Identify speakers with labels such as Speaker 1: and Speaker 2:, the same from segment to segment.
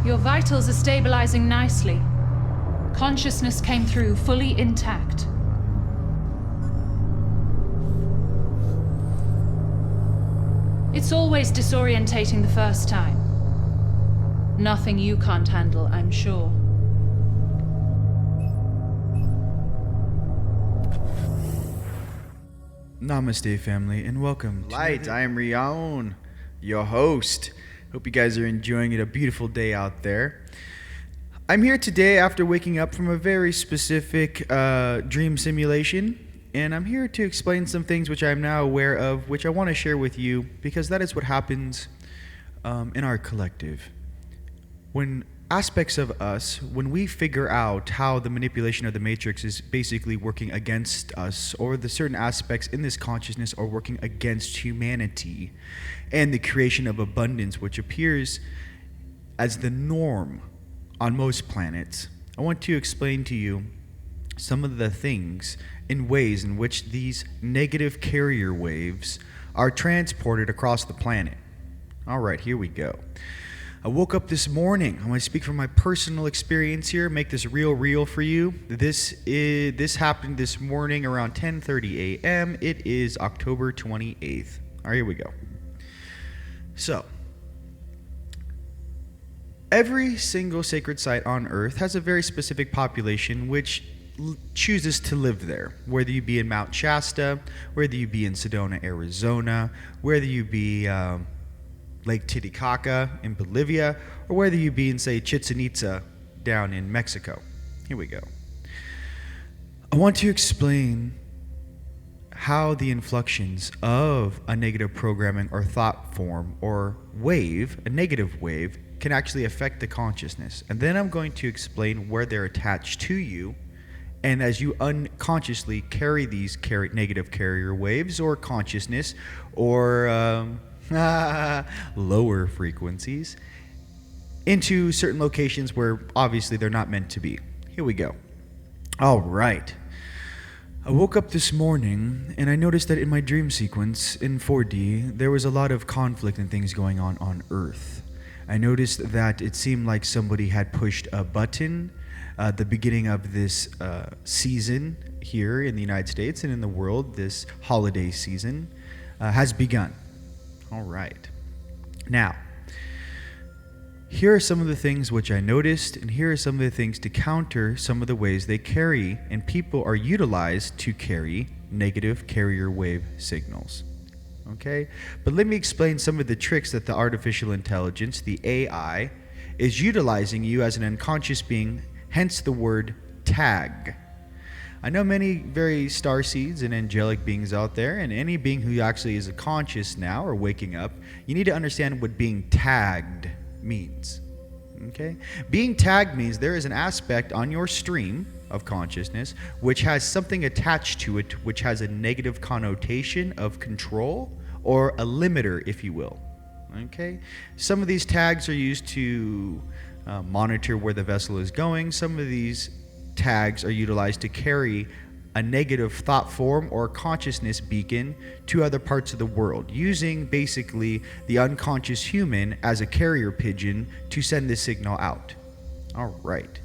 Speaker 1: Your vitals are stabilizing nicely. Consciousness came through fully intact. It's always disorientating the first time. Nothing you can't handle, I'm sure.
Speaker 2: Namaste, family, and welcome to
Speaker 3: Light. I am Rion, your host. Hope you guys are enjoying it. A beautiful day out there. I'm here today after waking up from a very specific dream simulation, and I'm here to explain some things which I'm now aware of, which I want to share with you, because that is what happens in our collective. When aspects of us, when we figure out how the manipulation of the matrix is basically working against us, or the certain aspects in this consciousness are working against humanity and the creation of abundance, which appears as the norm on most planets, I want to explain to you some of the things and ways in which these negative carrier waves are transported across the planet. All right, here we go. I woke up this morning. I'm going to speak from my personal experience here, make this real for you. This happened this morning around 10:30 a.m. It is October 28th. All right, here we go. So, every single sacred site on Earth has a very specific population which chooses to live there. Whether you be in Mount Shasta, whether you be in Sedona, Arizona, whether you be Lake Titicaca in Bolivia, or whether you be in, say, Chichen Itza down in Mexico. Here we go. I want to explain how the inflections of a negative programming or thought form or wave, a negative wave, can actually affect the consciousness. And then I'm going to explain where they're attached to you, and as you unconsciously carry these negative carrier waves or consciousness or lower frequencies into certain locations where obviously they're not meant to be. Here we go. All right. I woke up this morning and I noticed that in my dream sequence in 4D, there was a lot of conflict and things going on Earth. I noticed that it seemed like somebody had pushed a button. The beginning of this season here in the United States and in the world, this holiday season, has begun. All right. Now, here are some of the things which I noticed, and here are some of the things to counter some of the ways they carry, and people are utilized to carry negative carrier wave signals. Okay? But let me explain some of the tricks that the artificial intelligence, the AI, is utilizing you as an unconscious being, hence the word tag. I know many very starseeds and angelic beings out there, and any being who actually is conscious now or waking up, you need to understand what being tagged means. Okay? Being tagged means there is an aspect on your stream of consciousness which has something attached to it which has a negative connotation of control or a limiter, if you will. Okay? Some of these tags are used to monitor where the vessel is going. Some of these tags are utilized to carry a negative thought form or consciousness beacon to other parts of the world, using basically the unconscious human as a carrier pigeon to send this signal out. All right.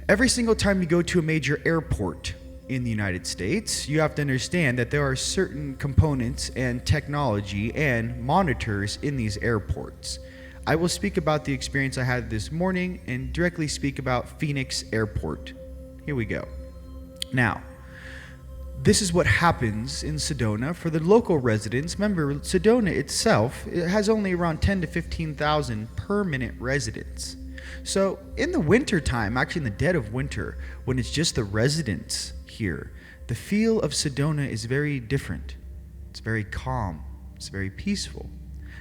Speaker 3: Every single time you go to a major airport in the United States, you have to understand that there are certain components and technology and monitors in these airports. I will speak about the experience I had this morning and directly speak about Phoenix Airport. Here we go. Now, this is what happens in Sedona for the local residents. Remember, Sedona itself, it has only around 10 to 15,000 permanent residents. So in the winter time, actually in the dead of winter, when it's just the residents here, the feel of Sedona is very different. It's very calm. It's very peaceful.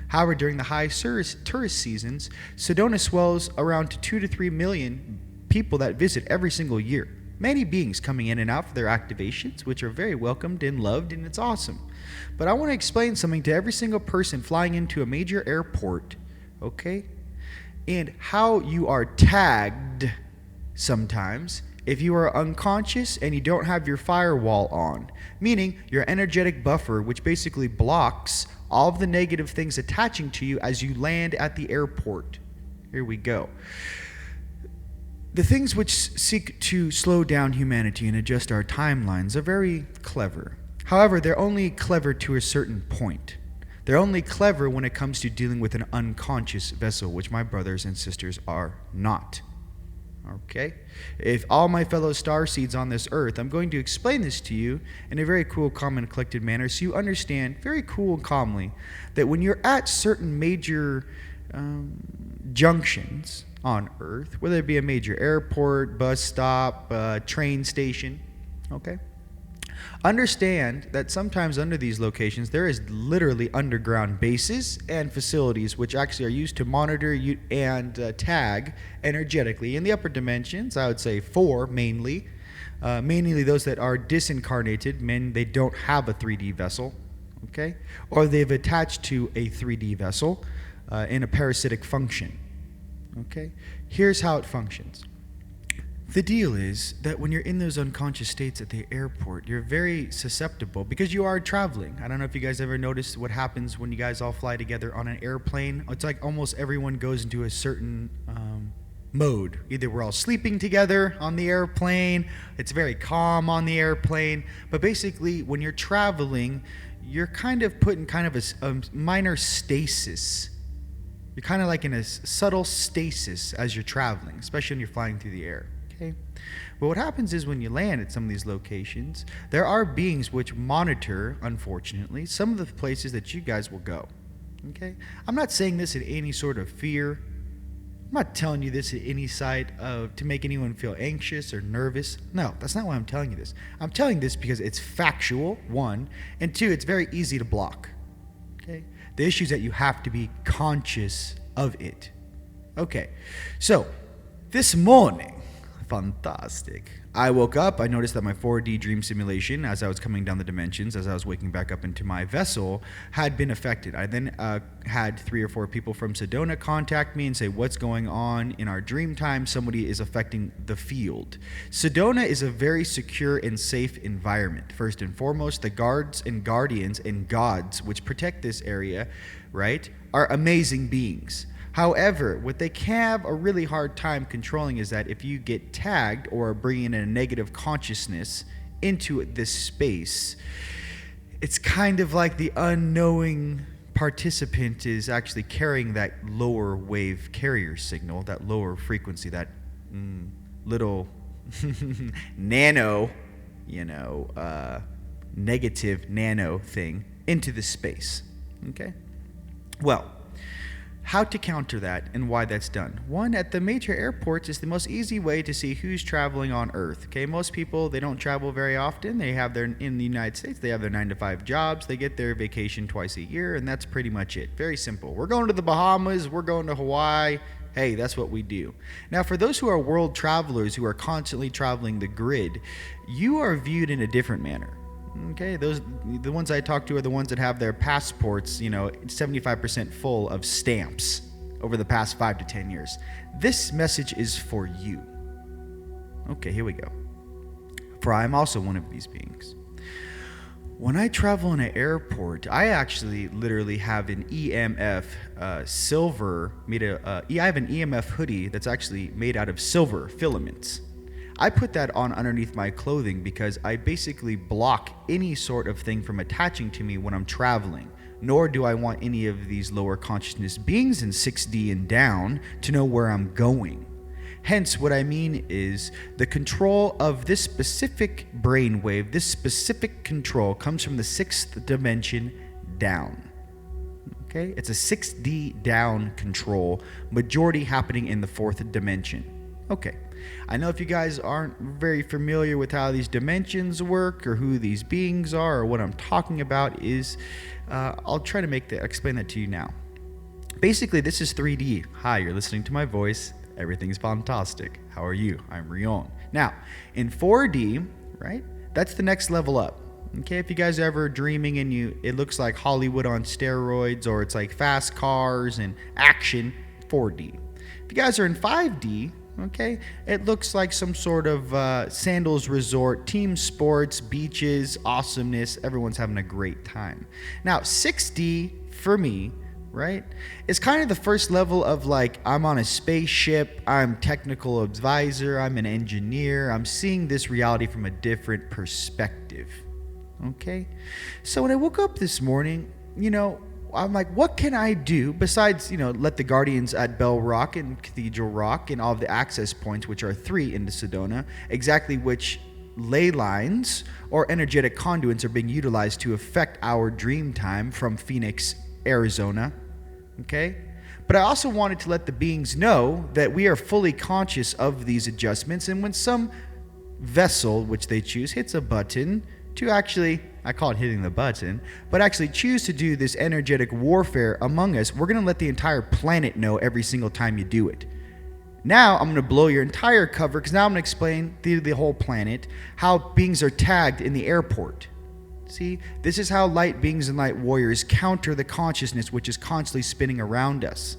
Speaker 3: However, during the high tourist seasons, Sedona swells around to 2 to 3 million people that visit every single year. Many beings coming in and out for their activations, which are very welcomed and loved, and it's awesome. But I want to explain something to every single person flying into a major airport, okay? And how you are tagged sometimes if you are unconscious and you don't have your firewall on, meaning your energetic buffer, which basically blocks all of the negative things attaching to you as you land at the airport. Here we go. The things which seek to slow down humanity and adjust our timelines are very clever. However, they're only clever to a certain point. They're only clever when it comes to dealing with an unconscious vessel, which my brothers and sisters are not. Okay? If all my fellow starseeds on this earth, I'm going to explain this to you in a very cool, calm, and collected manner so you understand very cool and calmly that when you're at certain major junctions on Earth, whether it be a major airport, bus stop, train station, okay? Understand that sometimes under these locations there is literally underground bases and facilities which actually are used to monitor you and tag energetically in the upper dimensions. I would say 4 mainly. Mainly those that are disincarnated, men they don't have a 3D vessel, okay? Or they've attached to a 3D vessel in a parasitic function, okay? Here's how it functions. The deal is that when you're in those unconscious states at the airport, you're very susceptible because you are traveling. I don't know if you guys ever noticed what happens when you guys all fly together on an airplane. It's like almost everyone goes into a certain mode. Either we're all sleeping together on the airplane, it's very calm on the airplane, but basically when you're traveling, you're kind of put in kind of a minor stasis. You're kind of like in a subtle stasis as you're traveling, especially when you're flying through the air. Okay. But what happens is when you land at some of these locations, there are beings which monitor, unfortunately, some of the places that you guys will go. Okay. I'm not saying this in any sort of fear. I'm not telling you this at any side to make anyone feel anxious or nervous. No, that's not why I'm telling you this. I'm telling this because it's factual, 1, and 2, it's very easy to block. Okay. The issue is that you have to be conscious of it. Okay. So, this morning, fantastic. I woke up, I noticed that my 4D dream simulation, as I was coming down the dimensions, as I was waking back up into my vessel, had been affected. I then had 3 or 4 people from Sedona contact me and say, what's going on in our dream time? Somebody is affecting the field. Sedona is a very secure and safe environment. First and foremost, the guards and guardians and gods which protect this area, right, are amazing beings. However, what they have a really hard time controlling is that if you get tagged or bringing in a negative consciousness into this space, it's kind of like the unknowing participant is actually carrying that lower wave carrier signal, that lower frequency, that little nano, negative nano thing into the space. Okay? Well, how to counter that and why that's done. 1, at the major airports is the most easy way to see who's traveling on Earth. Okay, most people, they don't travel very often. They have in the United States, they have their 9-to-5 jobs. They get their vacation twice a year, and that's pretty much it. Very simple. We're going to the Bahamas. We're going to Hawaii. Hey, that's what we do. Now, for those who are world travelers who are constantly traveling the grid, you are viewed in a different manner. Okay, the ones I talk to are the ones that have their passports, 75% full of stamps over the past 5 to 10 years. This message is for you. Okay, here we go. For I am also one of these beings. When I travel in an airport, I actually literally have an EMF silver I have an EMF hoodie that's actually made out of silver filaments. I put that on underneath my clothing because I basically block any sort of thing from attaching to me when I'm traveling. Nor do I want any of these lower consciousness beings in 6D and down to know where I'm going. Hence, what I mean is the control of this specific brainwave, this specific control comes from the 6th dimension down. Okay? It's a 6D down control, majority happening in the 4th dimension. Okay. I know if you guys aren't very familiar with how these dimensions work or who these beings are or what I'm talking about is, I'll try to explain that to you now. Basically, this is 3D. Hi, you're listening to my voice. Everything's fantastic. How are you? I'm Rion. Now, in 4D, right, that's the next level up. Okay, if you guys are ever dreaming and it looks like Hollywood on steroids or it's like fast cars and action, 4D. If you guys are in 5D, okay, it looks like some sort of sandals resort, team sports, beaches, awesomeness. Everyone's having a great time. Now, 6D for me right? It's kind of the first level of like, I'm on a spaceship, I'm technical advisor, I'm an engineer, I'm seeing this reality from a different perspective, okay? So when I woke up this morning, I'm like, what can I do besides, let the guardians at Bell Rock and Cathedral Rock and all of the access points, which are 3 into Sedona, exactly which ley lines or energetic conduits are being utilized to affect our dream time from Phoenix, Arizona, okay? But I also wanted to let the beings know that we are fully conscious of these adjustments, and when some vessel, which they choose, hits a button to actually, I call it hitting the button, but actually choose to do this energetic warfare among us, we're going to let the entire planet know every single time you do it. Now I'm going to blow your entire cover, because now I'm going to explain to the whole planet how beings are tagged in the airport. See, this is how light beings and light warriors counter the consciousness which is constantly spinning around us.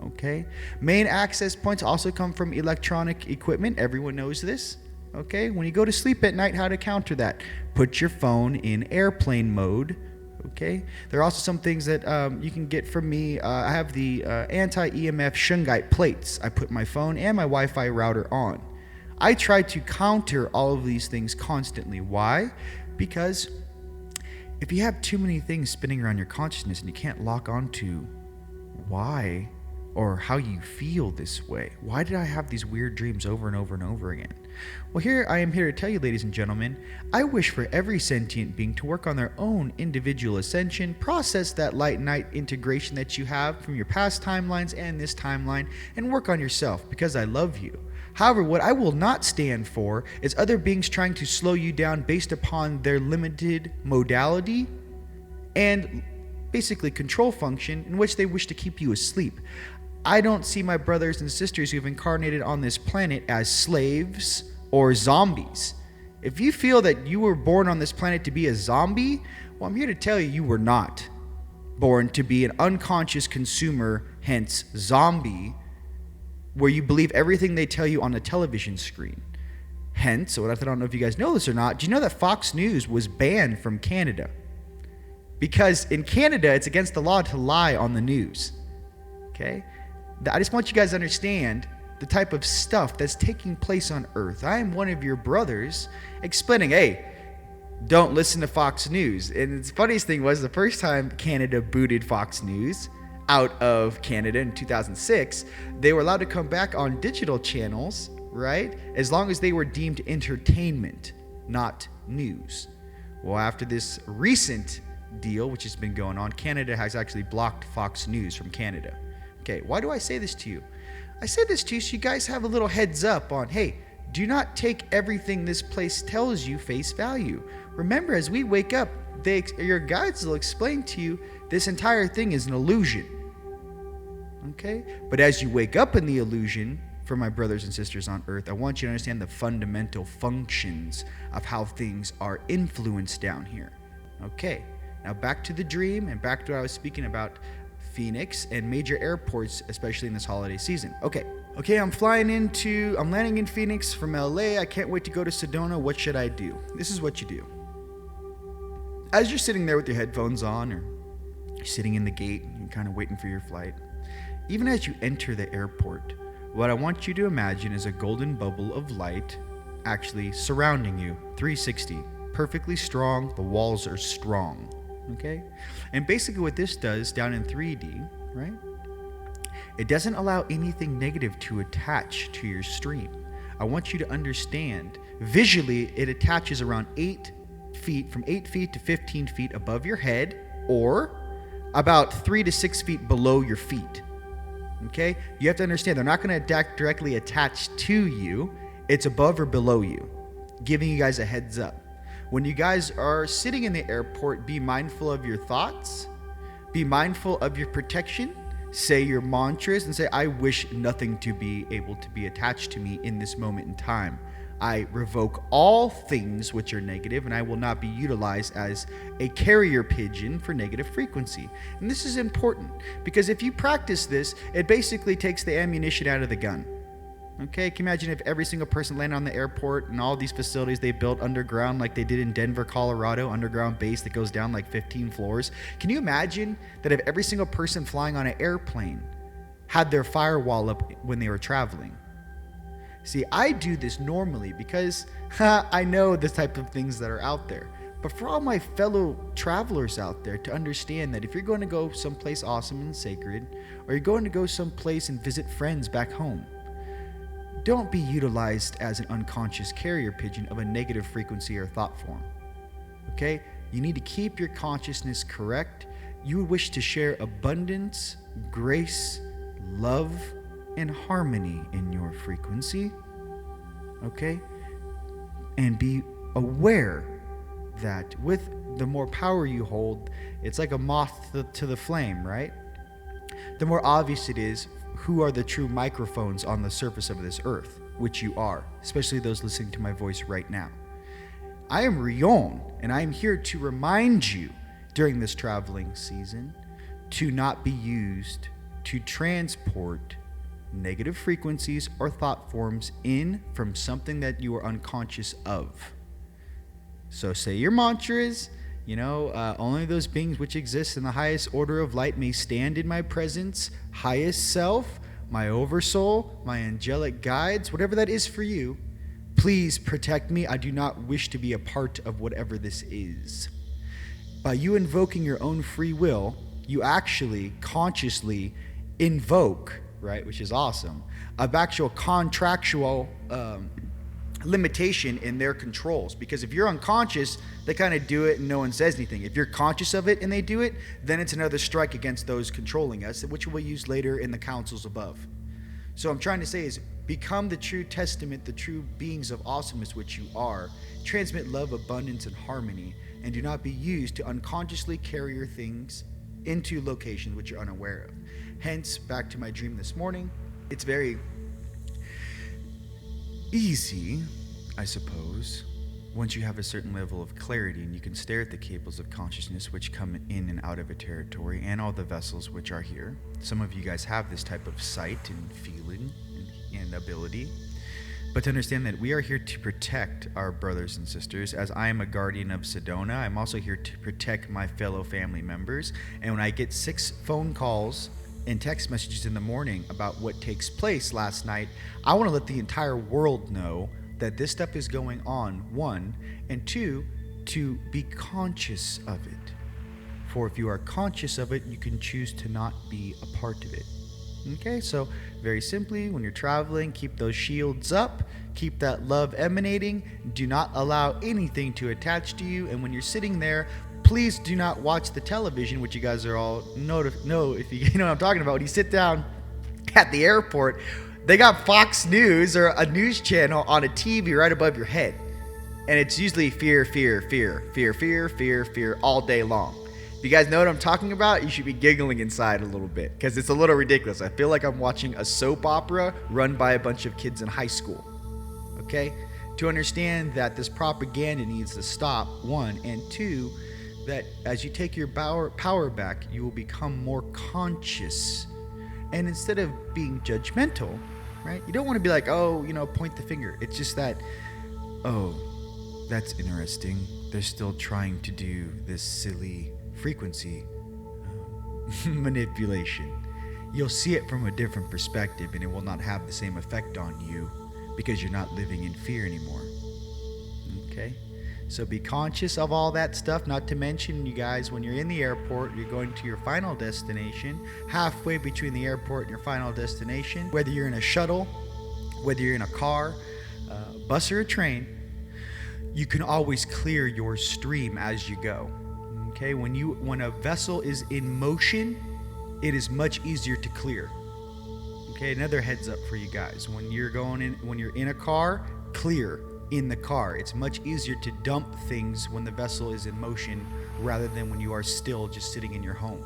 Speaker 3: Okay? Main access points also come from electronic equipment. Everyone knows this. Okay? When you go to sleep at night, how to counter that? Put your phone in airplane mode. Okay? There are also some things that you can get from me. I have the anti-EMF shungite plates. I put my phone and my Wi-Fi router on. I try to counter all of these things constantly. Why? Because if you have too many things spinning around your consciousness and you can't lock onto why or how you feel this way, why did I have these weird dreams over and over and over again? Well, I am here to tell you, ladies and gentlemen, I wish for every sentient being to work on their own individual ascension, process that light-night integration that you have from your past timelines and this timeline, and work on yourself, because I love you. However, what I will not stand for is other beings trying to slow you down based upon their limited modality and basically control function in which they wish to keep you asleep. I don't see my brothers and sisters who've incarnated on this planet as slaves or zombies. If you feel that you were born on this planet to be a zombie, well, I'm here to tell you were not born to be an unconscious consumer, hence zombie, where you believe everything they tell you on a television screen. Hence, I don't know if you guys know this or not, do you know that Fox News was banned from Canada? Because in Canada, it's against the law to lie on the news. Okay? I just want you guys to understand the type of stuff that's taking place on Earth. I am one of your brothers explaining, hey, don't listen to Fox News. And the funniest thing was, the first time Canada booted Fox News out of Canada in 2006, they were allowed to come back on digital channels, right? As long as they were deemed entertainment, not news. Well, after this recent deal, which has been going on, Canada has actually blocked Fox News from Canada. Okay, why do I say this to you? I say this to you so you guys have a little heads up on, hey, do not take everything this place tells you face value. Remember, as we wake up, your guides will explain to you this entire thing is an illusion. Okay? But as you wake up in the illusion, for my brothers and sisters on Earth, I want you to understand the fundamental functions of how things are influenced down here. Okay, now back to the dream and back to what I was speaking about Phoenix and major airports, especially in this holiday season. Okay, I'm landing in Phoenix from LA. I can't wait to go to Sedona. What should I do? This is what you do. As you're sitting there with your headphones on, or you're sitting in the gate and kind of waiting for your flight, even as you enter the airport, what I want you to imagine is a golden bubble of light actually surrounding you, 360, perfectly strong. The walls are strong. Okay? And basically what this does down in 3D, right? It doesn't allow anything negative to attach to your stream. I want you to understand, visually, it attaches around 8 feet, from 8 feet to 15 feet above your head, or about 3 to 6 feet below your feet. Okay? You have to understand, they're not going to directly attach to you. It's above or below you, giving you guys a heads up. When you guys are sitting in the airport, be mindful of your thoughts, be mindful of your protection, say your mantras, and say, I wish nothing to be able to be attached to me in this moment in time. I revoke all things which are negative, and I will not be utilized as a carrier pigeon for negative frequency. And this is important, because if you practice this, it basically takes the ammunition out of the gun. Okay, can you imagine if every single person landed on the airport and all these facilities they built underground like they did in Denver, Colorado, underground base that goes down like 15 floors? Can you imagine that if every single person flying on an airplane had their firewall up when they were traveling? See, I do this normally because I know the type of things that are out there. But for all my fellow travelers out there to understand that if you're going to go someplace awesome and sacred, or you're going to go someplace and visit friends back home, don't be utilized as an unconscious carrier pigeon of a negative frequency or thought form. Okay? You need to keep your consciousness correct. You wish to share abundance, grace, love, and harmony in your frequency. Okay? And be aware that with the more power you hold, it's like a moth to the flame, right? The more obvious it is who are the true microphones on the surface of this earth, which you are, especially those listening to my voice right now. I am Rion, and I am here to remind you during this traveling season to not be used to transport negative frequencies or thought forms in from something that you are unconscious of. So say your mantras, only those beings which exist in the highest order of light may stand in my presence, highest self, my oversoul, my angelic guides, whatever that is for you. Please protect me. I do not wish to be a part of whatever this is. By you invoking your own free will, you actually consciously invoke, right, which is awesome, of actual contractual limitation in their controls. Because if you're unconscious, they kind of do it and no one says anything. If you're conscious of it and they do it, then it's another strike against those controlling us, which we'll use later in the councils above. So I'm trying to say is become the true testament, the true beings of awesomeness which you are. Transmit love, abundance, and harmony, and do not be used to unconsciously carry your things into locations which you're unaware of. Hence, back to my dream this morning, it's very easy, I suppose, once you have a certain level of clarity and you can stare at the cables of consciousness which come in and out of a territory and all the vessels which are here. Some of you guys have this type of sight and feeling and ability. But to understand that we are here to protect our brothers and sisters. As I am a guardian of Sedona, I'm also here to protect my fellow family members. And when I get 6 phone calls and text messages in the morning about what takes place last night, I want to let the entire world know that this stuff is going on, 1, and 2, to be conscious of it. For if you are conscious of it, you can choose to not be a part of it. Okay, so very simply, when you're traveling, keep those shields up, keep that love emanating, do not allow anything to attach to you, and when you're sitting there, please do not watch the television, which you guys are all know if you know what I'm talking about. When you sit down at the airport, they got Fox News or a news channel on a TV right above your head. And it's usually fear, fear, fear, fear, fear, fear, fear all day long. If you guys know what I'm talking about, you should be giggling inside a little bit because it's a little ridiculous. I feel like I'm watching a soap opera run by a bunch of kids in high school. Okay? To understand that this propaganda needs to stop, 1, and 2, that as you take your power back, you will become more conscious. And instead of being judgmental, right? You don't want to be like, point the finger. It's just that, that's interesting. They're still trying to do this silly frequency manipulation. You'll see it from a different perspective and it will not have the same effect on you because you're not living in fear anymore. Okay? So be conscious of all that stuff, not to mention, you guys, when you're in the airport, you're going to your final destination, halfway between the airport and your final destination, whether you're in a shuttle, whether you're in a car, bus or a train, you can always clear your stream as you go. Okay, when a vessel is in motion, it is much easier to clear. Okay, another heads up for you guys. When you're in a car, clear in the car. It's much easier to dump things when the vessel is in motion rather than when you are still just sitting in your home.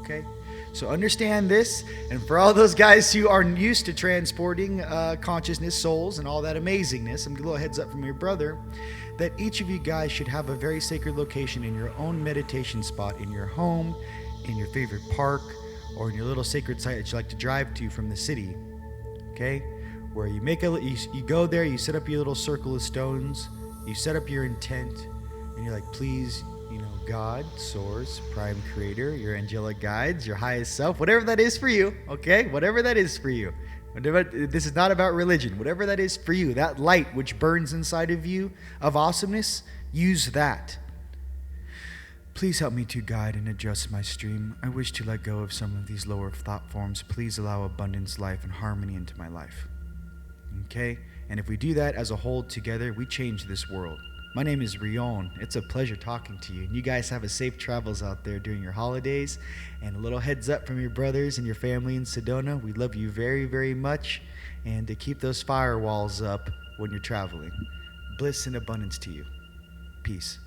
Speaker 3: Okay? So understand this, and for all those guys who are used to transporting consciousness, souls, and all that amazingness, I'm gonna give a little heads up from your brother, that each of you guys should have a very sacred location in your own meditation spot, in your home, in your favorite park, or in your little sacred site that you like to drive to from the city, okay? where you go there, you set up your little circle of stones, you set up your intent, and you're like, please, God, Source, Prime Creator, your angelic guides, your highest self, whatever that is for you, okay? Whatever that is for you. This is not about religion. Whatever that is for you, that light which burns inside of you of awesomeness, use that. Please help me to guide and adjust my stream. I wish to let go of some of these lower thought forms. Please allow abundance, life, and harmony into my life. Okay? And if we do that as a whole together, we change this world. My name is Rion. It's a pleasure talking to you. And you guys have a safe travels out there during your holidays. And a little heads up from your brothers and your family in Sedona. We love you very, very much. And to keep those firewalls up when you're traveling. Bliss and abundance to you. Peace.